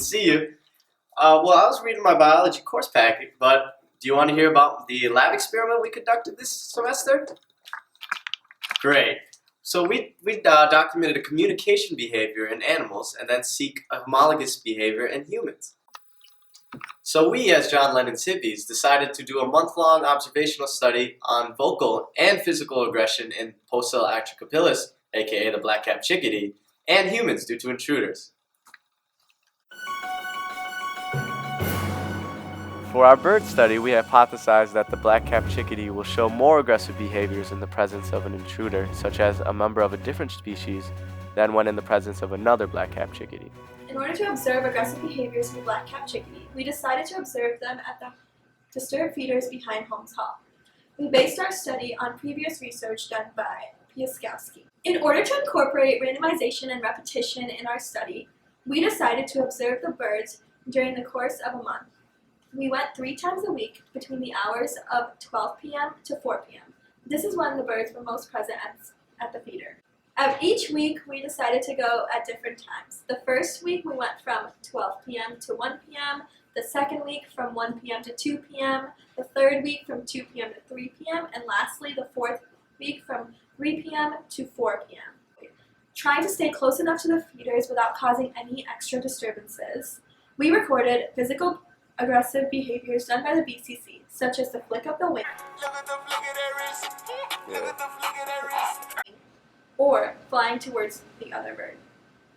see you. Well, I was reading my biology course packet, but do you want to hear about the lab experiment we conducted this semester? Great. So we documented a communication behavior in animals and then seek a homologous behavior in humans. So we, as John Lennon's hippies, decided to do a month-long observational study on vocal and physical aggression in Pocella atricapillus, aka the black-capped chickadee, and humans due to intruders. For our bird study, we hypothesized that the black-capped chickadee will show more aggressive behaviors in the presence of an intruder, such as a member of a different species, than when in the presence of another black-capped chickadee. In order to observe aggressive behaviors in the black-capped chickadee, we decided to observe them at the disturbed feeders behind Holmes Hall. We based our study on previous research done by Piaskowski. In order to incorporate randomization and repetition in our study, we decided to observe the birds during the course of a month. We went 3 times a week between the hours of 12 p.m. to 4 p.m. This is when the birds were most present at the feeder. Each week, we decided to go at different times. The first week, we went from 12 p.m. to 1 p.m., the second week from 1 p.m. to 2 p.m., the third week from 2 p.m. to 3 p.m., and lastly, the fourth week from 3 p.m. to 4 p.m. Trying to stay close enough to the feeders without causing any extra disturbances, we recorded physical aggressive behaviors done by the BCC, such as the flick of the wing, or flying towards the other bird.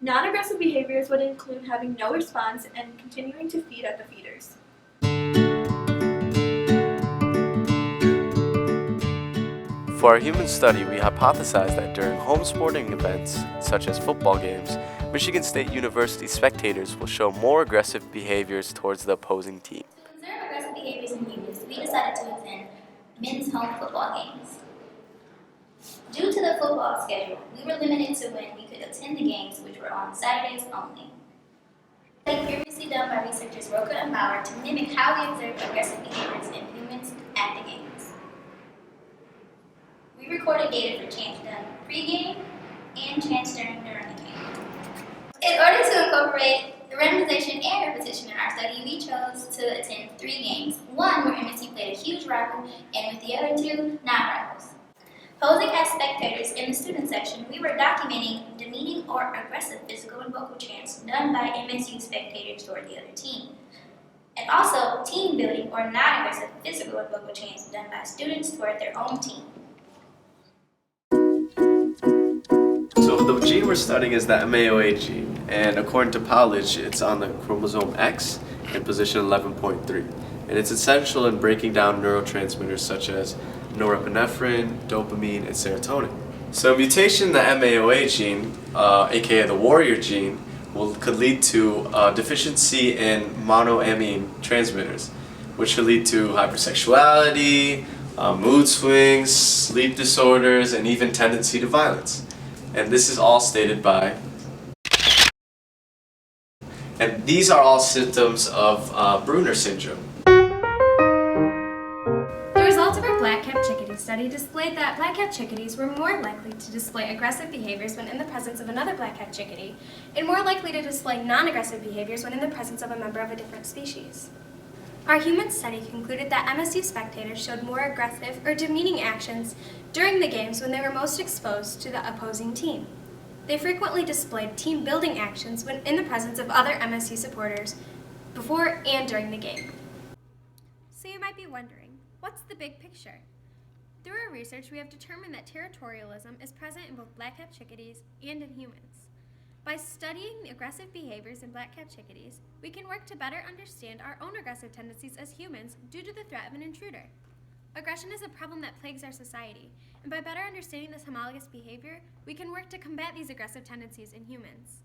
Non-aggressive behaviors would include having no response and continuing to feed at the feeders. For our human study, we hypothesized that during home sporting events, such as football games, Michigan State University spectators will show more aggressive behaviors towards the opposing team. To observe aggressive behaviors in humans, we decided to attend men's home football games. Due to the football schedule, we were limited to when we could attend the games, which were on Saturdays only. Study previously done by researchers Roca and Bauer to mimic how we observe aggressive behaviors in humans at the games. We recorded data for chants done pre-game and chants during the game. In order to incorporate the randomization and repetition in our study, we chose to attend 3 games. One where MSU played a huge rival, and with the other 2, non-rivals. Posing as spectators in the student section, we were documenting demeaning or aggressive physical and vocal chants done by MSU spectators toward the other team. And also team building or non-aggressive physical and vocal chants done by students toward their own team. So the gene we're studying is the MAOA gene, and according to Powledge, it's on the chromosome X in position 11.3. And it's essential in breaking down neurotransmitters such as norepinephrine, dopamine, and serotonin. So a mutation in the MAOA gene, aka the warrior gene, could lead to deficiency in monoamine transmitters, which could lead to hypersexuality, mood swings, sleep disorders, and even tendency to violence. And this is all stated by... And these are all symptoms of Brunner syndrome. The results of our black-capped chickadee study displayed that black-capped chickadees were more likely to display aggressive behaviors when in the presence of another black-capped chickadee, and more likely to display non-aggressive behaviors when in the presence of a member of a different species. Our human study concluded that MSU spectators showed more aggressive or demeaning actions during the games when they were most exposed to the opposing team. They frequently displayed team-building actions when in the presence of other MSU supporters before and during the game. So you might be wondering, what's the big picture? Through our research, we have determined that territorialism is present in both black-capped chickadees and in humans. By studying the aggressive behaviors in black-capped chickadees, we can work to better understand our own aggressive tendencies as humans due to the threat of an intruder. Aggression is a problem that plagues our society, and by better understanding this homologous behavior, we can work to combat these aggressive tendencies in humans.